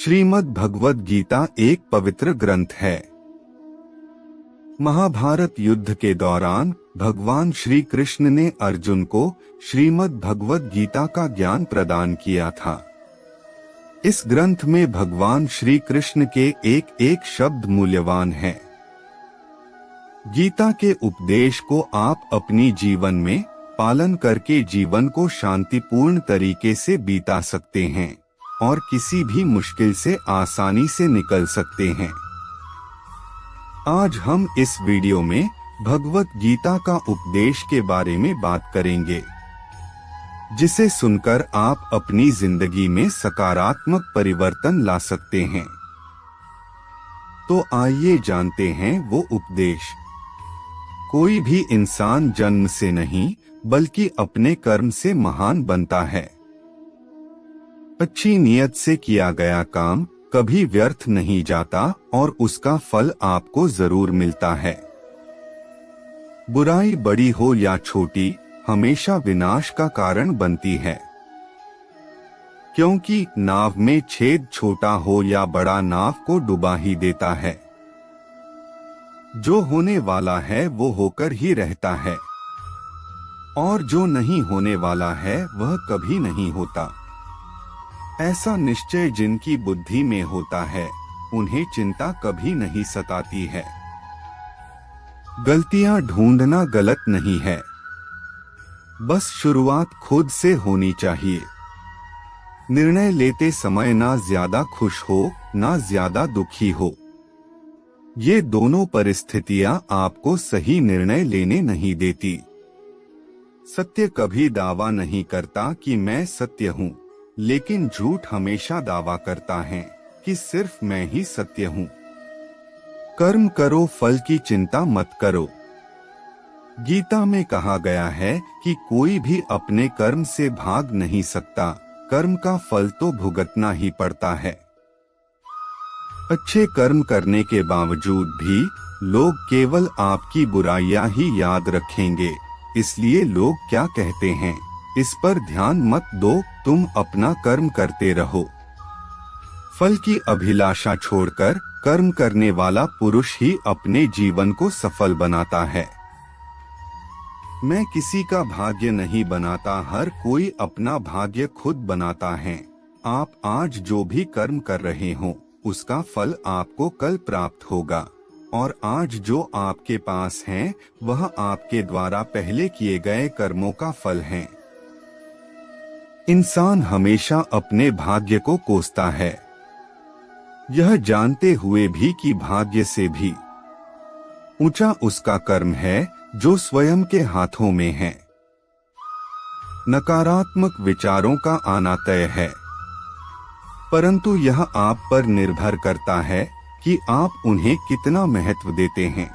श्रीमद् भगवद गीता एक पवित्र ग्रंथ है। महाभारत युद्ध के दौरान भगवान श्री कृष्ण ने अर्जुन को श्रीमद् भगवद गीता का ज्ञान प्रदान किया था। इस ग्रंथ में भगवान श्री कृष्ण के एक एक शब्द मूल्यवान है। गीता के उपदेश को आप अपनी जीवन में पालन करके जीवन को शांतिपूर्ण तरीके से बीता सकते हैं और किसी भी मुश्किल से आसानी से निकल सकते हैं। आज हम इस वीडियो में भगवत गीता का उपदेश के बारे में बात करेंगे, जिसे सुनकर आप अपनी जिंदगी में सकारात्मक परिवर्तन ला सकते हैं। तो आइए जानते हैं वो उपदेश। कोई भी इंसान जन्म से नहीं बल्कि अपने कर्म से महान बनता है। अच्छी नियत से किया गया काम कभी व्यर्थ नहीं जाता और उसका फल आपको जरूर मिलता है। बुराई बड़ी हो या छोटी हमेशा विनाश का कारण बनती है, क्योंकि नाव में छेद छोटा हो या बड़ा नाव को डुबा ही देता है। जो होने वाला है वो होकर ही रहता है और जो नहीं होने वाला है वह कभी नहीं होता। ऐसा निश्चय जिनकी बुद्धि में होता है उन्हें चिंता कभी नहीं सताती है। गलतियां ढूंढना गलत नहीं है, बस शुरुआत खुद से होनी चाहिए। निर्णय लेते समय ना ज्यादा खुश हो ना ज्यादा दुखी हो। ये दोनों परिस्थितियां आपको सही निर्णय लेने नहीं देती। सत्य कभी दावा नहीं करता कि मैं सत्य हूँ, लेकिन झूठ हमेशा दावा करता है कि सिर्फ मैं ही सत्य हूँ। कर्म करो, फल की चिंता मत करो। गीता में कहा गया है कि कोई भी अपने कर्म से भाग नहीं सकता, कर्म का फल तो भुगतना ही पड़ता है। अच्छे कर्म करने के बावजूद भी लोग केवल आपकी बुराइयां ही याद रखेंगे, इसलिए लोग क्या कहते हैं इस पर ध्यान मत दो, तुम अपना कर्म करते रहो। फल की अभिलाषा छोड़कर कर्म करने वाला पुरुष ही अपने जीवन को सफल बनाता है। मैं किसी का भाग्य नहीं बनाता, हर कोई अपना भाग्य खुद बनाता है। आप आज जो भी कर्म कर रहे हो उसका फल आपको कल प्राप्त होगा, और आज जो आपके पास है वह आपके द्वारा पहले किए गए कर्मों का फल है। इंसान हमेशा अपने भाग्य को कोसता है, यह जानते हुए भी कि भाग्य से भी ऊंचा उसका कर्म है जो स्वयं के हाथों में है। नकारात्मक विचारों का आना तय है, परंतु यह आप पर निर्भर करता है कि आप उन्हें कितना महत्व देते हैं।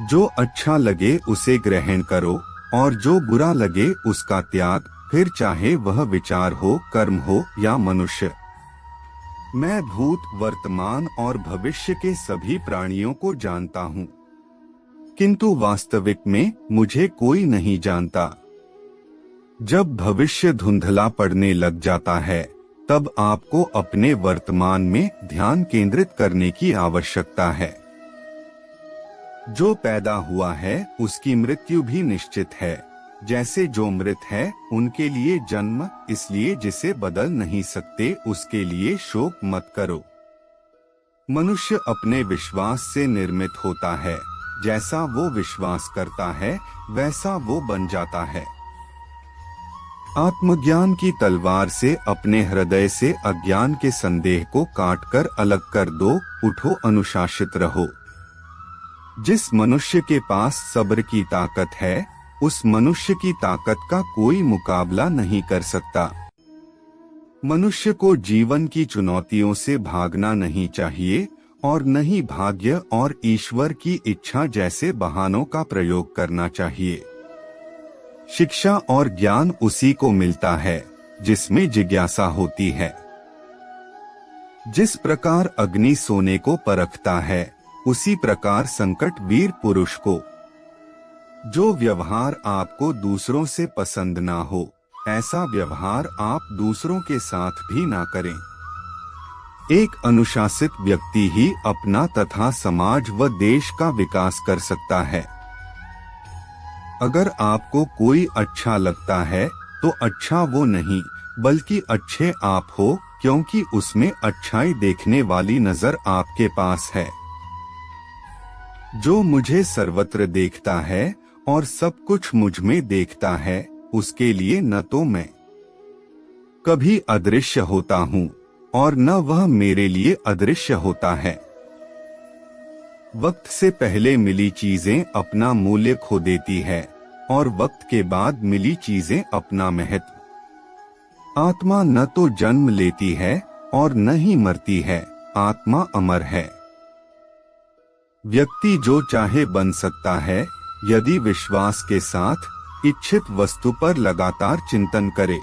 जो अच्छा लगे उसे ग्रहण करो और जो बुरा लगे उसका त्याग, फिर चाहे वह विचार हो, कर्म हो या मनुष्य। मैं भूत, वर्तमान और भविष्य के सभी प्राणियों को जानता हूँ, किंतु वास्तविक में मुझे कोई नहीं जानता। जब भविष्य धुंधला पड़ने लग जाता है तब आपको अपने वर्तमान में ध्यान केंद्रित करने की आवश्यकता है। जो पैदा हुआ है उसकी मृत्यु भी निश्चित है, जैसे जो मृत है उनके लिए जन्म, इसलिए जिसे बदल नहीं सकते उसके लिए शोक मत करो। मनुष्य अपने विश्वास से निर्मित होता है, जैसा वो विश्वास करता है वैसा वो बन जाता है। आत्मज्ञान की तलवार से अपने हृदय से अज्ञान के संदेह को काटकर अलग कर दो। उठो, अनुशासित रहो। जिस मनुष्य के पास सब्र की ताकत है उस मनुष्य की ताकत का कोई मुकाबला नहीं कर सकता। मनुष्य को जीवन की चुनौतियों से भागना नहीं चाहिए और न ही भाग्य और ईश्वर की इच्छा जैसे बहानों का प्रयोग करना चाहिए। शिक्षा और ज्ञान उसी को मिलता है जिसमें जिज्ञासा होती है। जिस प्रकार अग्नि सोने को परखता है उसी प्रकार संकट वीर पुरुष को। जो व्यवहार आपको दूसरों से पसंद ना हो ऐसा व्यवहार आप दूसरों के साथ भी ना करें। एक अनुशासित व्यक्ति ही अपना तथा समाज व देश का विकास कर सकता है। अगर आपको कोई अच्छा लगता है तो अच्छा वो नहीं बल्कि अच्छे आप हो, क्योंकि उसमें अच्छाई देखने वाली नजर आपके पास है। जो मुझे सर्वत्र देखता है और सब कुछ मुझ में देखता है, उसके लिए न तो मैं कभी अदृश्य होता हूँ और न वह मेरे लिए अदृश्य होता है। वक्त से पहले मिली चीजें अपना मूल्य खो देती है और वक्त के बाद मिली चीजें अपना महत्व। आत्मा न तो जन्म लेती है और न ही मरती है, आत्मा अमर है। व्यक्ति जो चाहे बन सकता है यदि विश्वास के साथ इच्छित वस्तु पर लगातार चिंतन करे।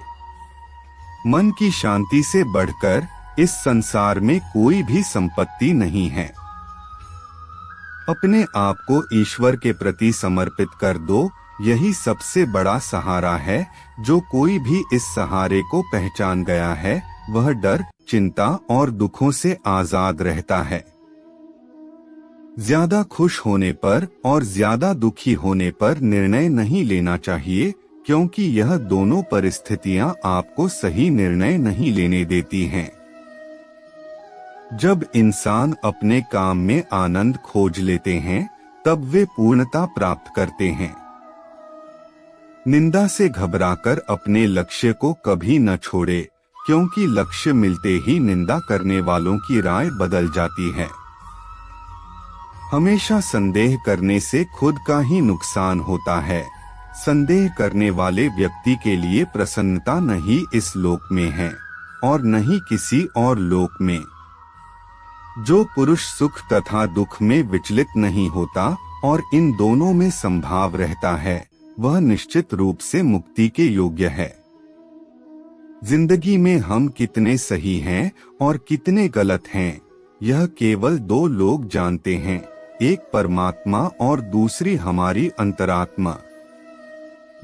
मन की शांति से बढ़कर इस संसार में कोई भी संपत्ति नहीं है। अपने आप को ईश्वर के प्रति समर्पित कर दो, यही सबसे बड़ा सहारा है। जो कोई भी इस सहारे को पहचान गया है वह डर, चिंता और दुखों से आजाद रहता है। ज्यादा खुश होने पर और ज्यादा दुखी होने पर निर्णय नहीं लेना चाहिए, क्योंकि यह दोनों परिस्थितियां आपको सही निर्णय नहीं लेने देती हैं। जब इंसान अपने काम में आनंद खोज लेते हैं तब वे पूर्णता प्राप्त करते हैं। निंदा से घबराकर अपने लक्ष्य को कभी न छोड़े, क्योंकि लक्ष्य मिलते ही निंदा करने वालों की राय बदल जाती है। हमेशा संदेह करने से खुद का ही नुकसान होता है। संदेह करने वाले व्यक्ति के लिए प्रसन्नता न ही इस लोक में है और न ही किसी और लोक में। जो पुरुष सुख तथा दुख में विचलित नहीं होता और इन दोनों में संभाव रहता है, वह निश्चित रूप से मुक्ति के योग्य है। जिंदगी में हम कितने सही हैं और कितने गलत हैं, यह केवल दो लोग जानते हैं, एक परमात्मा और दूसरी हमारी अंतरात्मा।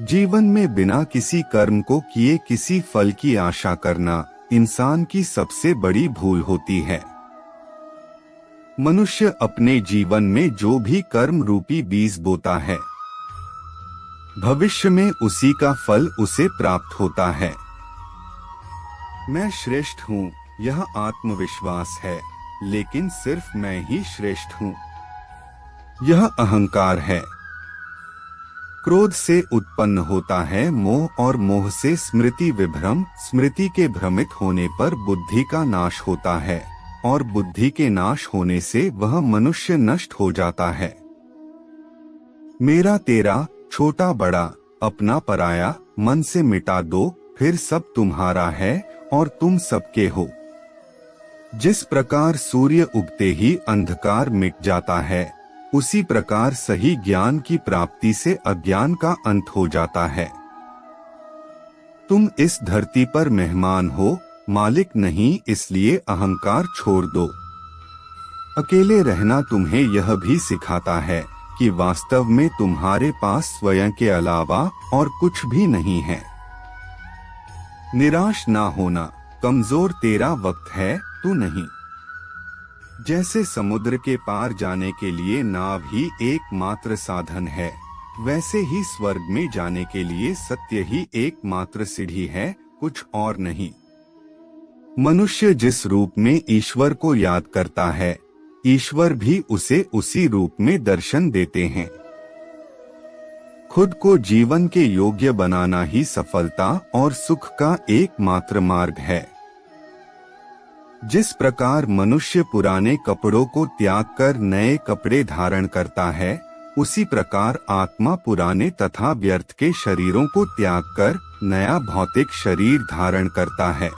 जीवन में बिना किसी कर्म को किए किसी फल की आशा करना इंसान की सबसे बड़ी भूल होती है। मनुष्य अपने जीवन में जो भी कर्म रूपी बीज बोता है, भविष्य में उसी का फल उसे प्राप्त होता है। मैं श्रेष्ठ हूँ, यह आत्मविश्वास है, लेकिन सिर्फ मैं ही श्रेष्ठ हूँ, यह अहंकार है। क्रोध से उत्पन्न होता है मोह और मोह से स्मृति विभ्रम। स्मृति के भ्रमित होने पर बुद्धि का नाश होता है और बुद्धि के नाश होने से वह मनुष्य नष्ट हो जाता है। मेरा तेरा, छोटा बड़ा, अपना पराया, मन से मिटा दो, फिर सब तुम्हारा है और तुम सबके हो। जिस प्रकार सूर्य उगते ही अंधकार मिट जाता है, उसी प्रकार सही ज्ञान की प्राप्ति से अज्ञान का अंत हो जाता है। तुम इस धरती पर मेहमान हो, मालिक नहीं, इसलिए अहंकार छोड़ दो। अकेले रहना तुम्हें यह भी सिखाता है कि वास्तव में तुम्हारे पास स्वयं के अलावा और कुछ भी नहीं है। निराश ना होना, कमजोर तेरा वक्त है, तू नहीं। जैसे समुद्र के पार जाने के लिए नाव ही एकमात्र साधन है, वैसे ही स्वर्ग में जाने के लिए सत्य ही एकमात्र सीढ़ी है, कुछ और नहीं। मनुष्य जिस रूप में ईश्वर को याद करता है, ईश्वर भी उसे उसी रूप में दर्शन देते हैं। खुद को जीवन के योग्य बनाना ही सफलता और सुख का एकमात्र मार्ग है। जिस प्रकार मनुष्य पुराने कपड़ों को त्याग कर नए कपड़े धारण करता है, उसी प्रकार आत्मा पुराने तथा व्यर्थ के शरीरों को त्याग कर नया भौतिक शरीर धारण करता है।